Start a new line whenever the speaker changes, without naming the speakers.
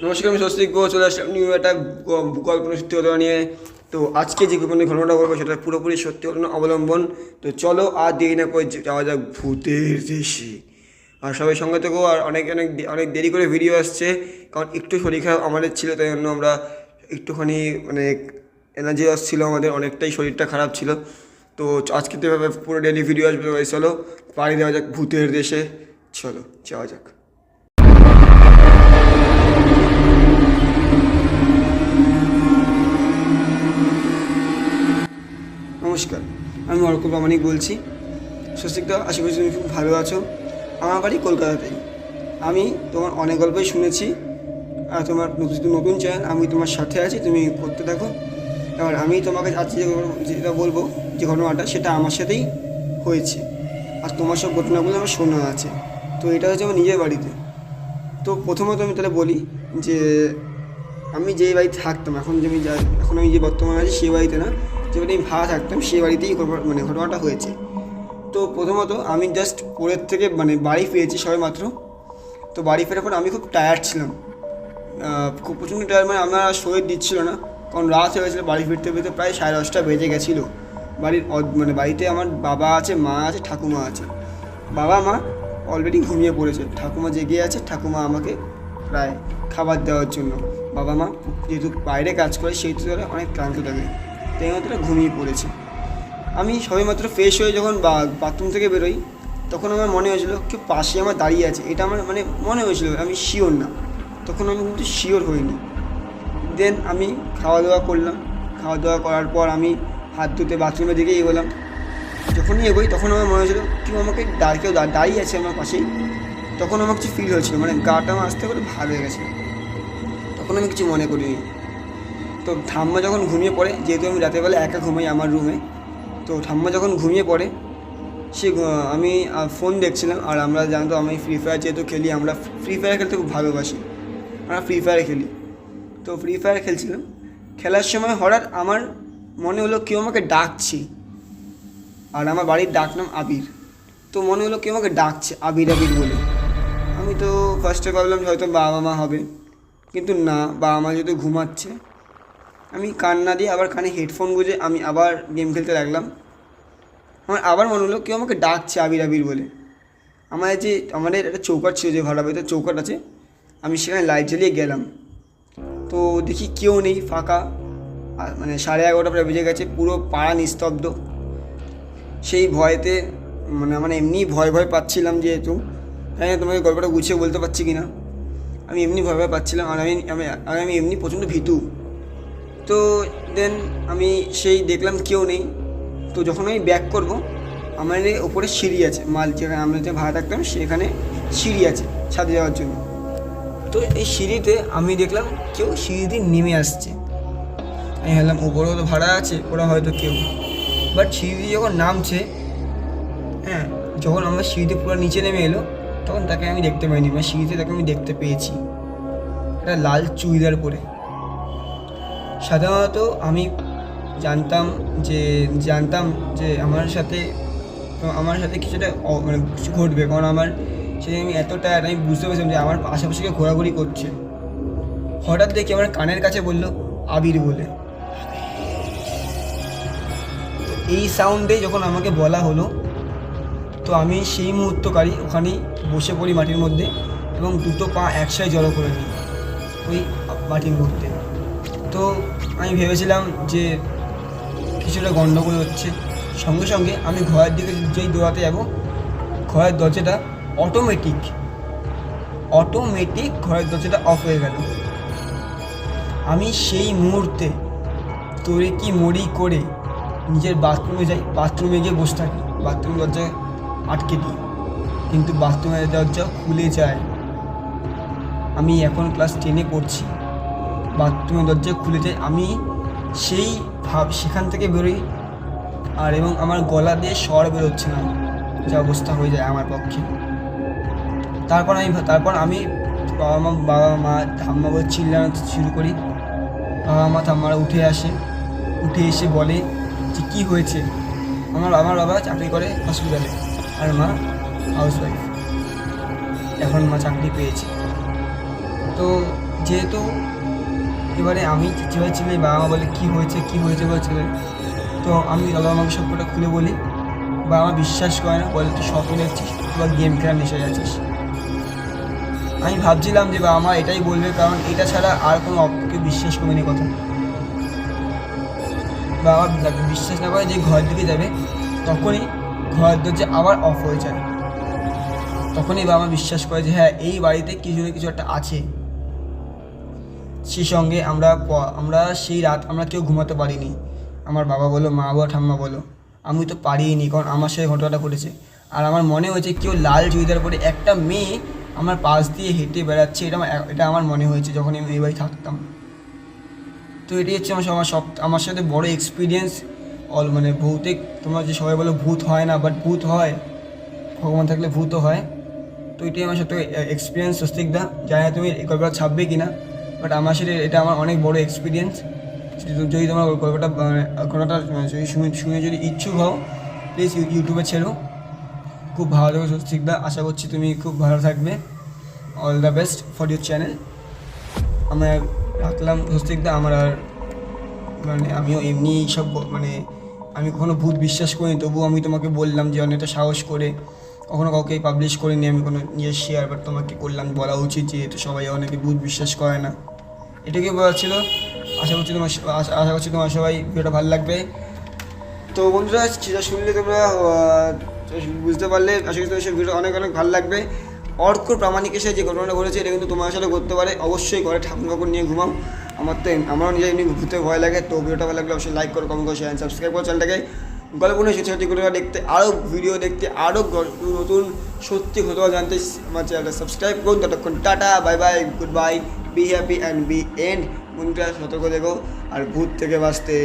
নমস্কার, আমি স্বস্তিক চলে আসলাম নিউ একটা কল্পনা সত্যি ঘটনা নিয়ে। তো আজকে যে কোনো ঘটনাটা বলবো সেটা পুরোপুরি সত্যি ঘটনা অবলম্বন। তো চলো আর দেরি না করে যাওয়া যাক ভূতের দেশে। আর সবাই সঙ্গে থেকেও, আর অনেক অনেক অনেক দেরি করে ভিডিও আসছে, কারণ একটু শরীর খারাপ আমাদের ছিল, তাই জন্য আমরা একটুখানি মানে এনার্জি লস ছিল আমাদের, অনেকটাই শরীরটা খারাপ ছিল। তো আজকে তো এভাবে পুরো ডেলি ভিডিও আসবে। চলো পাড়ি দেওয়া যাক ভূতের দেশে, চলো যাওয়া যাক। নমস্কার, আমি অর্ক প্রামাণিক বলছি। স্বস্তিকদা, আশা করছি তুমি খুব ভালো আছো। আমার বাড়ি কলকাতাতেই। আমি তোমার অনেক গল্পই শুনেছি, আর তোমার নতুন চ্যানেল, আমি তোমার সাথে আছি, তুমি করতে থাকো। এবার আমি তোমাকে আজকে যেটা বলবো, যে ঘটনাটা সেটা আমার সাথেই হয়েছে, আর তোমার সব ঘটনাগুলো আমার শোনা আছে। তো এটা হচ্ছে আমার নিজের বাড়িতে। তো প্রথমত আমি তাহলে বলি যে আমি যেই বাড়িতে থাকতাম, এখন আমি যে বর্তমানে আছি সেই বাড়িতে না, যে বাড়িতে আমি ভাড়া থাকতাম সেই বাড়িতেই ঘটনাটা হয়েছে। তো প্রথমত আমি জাস্ট পরের থেকে বাড়ি ফিরেছি সবে মাত্র। তো বাড়ি ফেরার পর আমি খুব টায়ার্ড ছিলাম, খুব প্রচণ্ড টায়ার্ড, আমার শরীর দিচ্ছিল না, কারণ রাত হয়ে গেছিলো। বাড়ি ফিরতে ফিরতে প্রায় 10:30 বেজে গেছিলো। বাড়িতে আমার বাবা আছে, মা আছে, ঠাকুমা আছে। বাবা মা অলরেডি ঘুমিয়ে পড়েছে, ঠাকুমা জেগে আছে। ঠাকুমা আমাকে প্রায় খাবার দেওয়ার জন্য, বাবা মা যেহেতু বাইরে কাজ করে সেই তো তারা অনেক ক্লান্ত থাকে, তাই মাত্র ঘুমিয়ে পড়েছে। আমি সবেমাত্র ফ্রেশ হয়ে যখন বাথরুম থেকে বেরোই, তখন আমার মনে হয়েছিল কেউ পাশে আমার দাঁড়িয়ে আছে। এটা আমার মনে হয়েছিল, আমি শিওর না, তখন আমি কিন্তু শিওর হইনি। দেন আমি খাওয়া দাওয়া করলাম। খাওয়া দাওয়া করার পর আমি হাত ধুতে বাথরুমের দিকে এগোলাম। যখনই এগোই তখন আমার মনে হয়েছিল কেউ আমাকে কেউ দাঁড়িয়ে আছে আমার পাশেই। তখন আমার কিছু ফিল হয়েছিল, গাটা আমার আস্তে করে ভার হয়ে গেছে। তখন আমি কিছু মনে করিনি। তো ঠাম্মা যখন ঘুমিয়ে পড়ে, যেহেতু আমি রাতেরবেলা একা ঘুমাই আমার রুমে, তো ঠাম্মা যখন ঘুমিয়ে পড়ে, আমি ফোন দেখছিলাম। আর আমরা জানতো আমি ফ্রি ফায়ার যেহেতু খেলি, আমরা ফ্রি ফায়ার খেলতে খুব ভালোবাসি, আমরা ফ্রি ফায়ার খেলি। তো ফ্রি ফায়ার খেলছিলাম, খেলার সময় হঠাৎ আমার মনে হলো কেউ আমাকে ডাকছে। আর আমার বাড়ির ডাক নাম আবির। তো মনে হলো কেউ আমাকে ডাকছে আবির আবির বলে। আমি তো ফার্স্টে ভাবলাম হয়তো বাবা মা হবে, কিন্তু না, বাবা মা যেহেতু ঘুমাচ্ছে। আমি কান না দিয়ে আবার কানে হেডফোন গুঁজে আমি আবার গেম খেলতে লাগলাম। আমার আবার মনে হলো কেউ আমাকে ডাকছে আবির আবির বলে। আমাদের একটা চৌকাঠ ছিল, যে ভাড়া বাড়িতে চৌকাঠ আছে, আমি সেখানে লাইট জ্বালিয়ে গেলাম। তো দেখি কেউ নেই, ফাঁকা। আর 11:30 প্রায় বেজে গেছে, পুরো পাড়া নিস্তব্ধ। সেই ভয়েতে আমার এমনি ভয় পাচ্ছিলাম, যেহেতু তাই না, তোমাকে গল্পটা গুছিয়ে বলতে পারছি কি না। আমি এমনি ভয় পাচ্ছিলাম, আর আমি এমনি প্রচণ্ড ভীতু। তো দেন আমি সেই দেখলাম কেউ নেই। তো যখন আমি ব্যাক করব, আমার ওপরে সিঁড়ি আছে, যেখানে আমরা যে ভাড়া থাকতাম সেখানে সিঁড়ি আছে ছাদে যাওয়ার জন্য। তো এই সিঁড়িতে আমি দেখলাম কেউ সিঁড়ি দিয়ে নেমে আসছে। আমি ভাবলাম ওপরেও তো ভাড়া আছে, ওরা হয়তো কেউ। বাট সিঁড়ি দিয়ে যখন নামছে, হ্যাঁ, যখন আমরা সিঁড়িতে পুরো নিচে নেমে এলো, তখন তাকে আমি দেখতে পাইনি, সিঁড়িতে তাকে আমি দেখতে পেয়েছি, একটা লাল চুড়িদার পরে। সাধারণত আমি জানতাম যে আমার সাথে কিছুটা কিছু ঘটবে, কারণ সেদিন আমি এত টায়ার্ড, আমি বুঝতে পেরেছিলাম যে আমার আশেপাশে কেউ ঘোরাঘুরি করছে। হঠাৎ দেখি আমার কানের কাছে বললো আবির বলে। তো এই সাউন্ডে যখন আমাকে বলা হলো, তো আমি সেই মুহূর্তকারই ওখানেই বসে পড়ি মাটির মধ্যে, এবং দুটো পা একসাথে জড়ো করে নিই ওই মাটির মধ্যে। তো আমি ভেবেছিলাম যে কিছুটা গণ্ডগোল হচ্ছে। সঙ্গে সঙ্গে আমি ঘরের দিকে যেই দৌড়াতে যাব, ঘরের দরজাটা অটোমেটিক ঘরের দরজাটা অফ হয়ে গেল। আমি সেই মুহূর্তে তোরে কি মরি করে নিজের বাথরুমে যাই, বাথরুমে গিয়ে বসে থাকি, বাথরুম দরজা আটকে দিই, কিন্তু বাথরুমের দরজা খুলে যায়। আমি এখন ক্লাস 10-এ পড়ছি, বাথরুমের দরজা খুলে যায়। আমি সেখান থেকে বেরোই, এবং আমার গলা দিয়ে স্বর বেরোচ্ছে না, যা অবস্থা হয়ে যায় আমার পক্ষে। তারপর আমি বাবা মা ঠাম্মা বলে চিল্লানো শুরু করি। বাবা মা ঠাম্মারা উঠে এসে বলে যে কী হয়েছে। আমার বাবা চাকরি করে হসপিটালে, আর মা হাউসওয়াইফ, এখন মা চাকরি পেয়েছে। তো যেহেতু এবারে আমি যেভাবে ছিলাম, বাবা মা বলে কী হয়েছে বলছিলেন, তো আমি বাবা আমাকে সবটা খুলে বলি, বাবা মা বিশ্বাস করে না, বলে তুই স্বপ্ন দেখছিস বা গেম খেলার নেশায় আছিস। আমি ভাবছিলাম যে বাবা মা এটাই বলবে, কারণ এটা ছাড়া আর কোনো কেউ বিশ্বাস করবে না কথা। বাবা বিশ্বাস না করে যে ঘরের দিকে যাবে, তখনই ঘরের দরজা আবার অফ হয়ে যায়। তখনই বাবা মা বিশ্বাস করে যে হ্যাঁ, এই বাড়িতে কিছু না কিছু একটা আছে। সেই সঙ্গে আমরা সেই রাত আমরা কেউ ঘুমাতে পারিনি। আমার বাবা বলো, মা বলো, ঠাম্মা বলো, আমি তো পারিনি, কারণ আমার সাথে ঘটনাটা ঘটেছে। আর আমার মনে হয়েছে কেউ লাল চুড়িদার পরে একটা মেয়ে আমার পাশ দিয়ে হেঁটে বেড়াচ্ছে, এটা আমার মনে হয়েছে যখন আমি এই বাড়ি থাকতাম। তো এটাই হচ্ছে আমার সাথে বড় এক্সপিরিয়েন্স। মানে ভৌতিক, তোমরা যে সবাই বলো ভূত হয় না, বাট ভূত হয়, ভগবান থাকলে ভূতও হয়। তো এটাই আমার সাথে এক্সপিরিয়েন্স স্বস্তিকদা। জানি না তুমি এই গল্পটা ছাপবে কি না, বাট আমার সাথে এটা আমার অনেক বড় এক্সপিরিয়েন্স। যদি তোমার ঘটনাটা শুনে যদি ইচ্ছুক হও, প্লিজ ইউটিউবে ছেড়ো। খুব ভালো থাকবে স্বস্তিকদা, আশা করছি তুমি খুব ভালো থাকবে। All the best for your channel. আমরা রাখলাম স্বস্তিকদা। আমার আর আমিও এমনি সব আমি কখনো ভূত বিশ্বাস করিনি, তবুও আমি তোমাকে বললাম যে অনেকটা সাহস করে, কখনো কাউকে পাবলিশ করিনি আমি কোনো নিজের শেয়ার, বাট তোমাকে করলাম, বলা উচিত, যেহেতু সবাই অনেকে ভূত বিশ্বাস করে না। এটাকে বলা ছিল। আশা করছি তোমার সবাই ভিডিওটা ভালো লাগবে। তো বন্ধুরা, সেটা শুনলে তোমরা বুঝতে পারলে, আশা করছি তোমার ভিডিও অনেক ভালো লাগবে। অর্কর প্রামাণিকের সাথে যে ঘটনাটা ঘটেছে, এটা কিন্তু তোমার সাথে করতে পারে। অবশ্যই ঘরে ঠাকুর কাপড় নিয়ে ঘুমাও। আমারও নিজের এমনি ঘুরতে ভয় লাগে। তো ভিডিওটা ভালো লাগলে অবশ্যই লাইক করো, কমেন্ট করো, শেয়ার, সাবস্ক্রাইব করো চ্যানেলটাকে। গল্প নিয়ে সত্যি ঘটনা দেখতে, আরও ভিডিও দেখতে, আরও নতুন সত্যি ঘটনা জানতে আমার চ্যানেলটা সাবস্ক্রাইব করুন। ততক্ষণ tata, bye bye, goodbye, be happy and be end. বন্ধুরা সতর্ক দেখো আর ভূত থেকে বাঁচতে।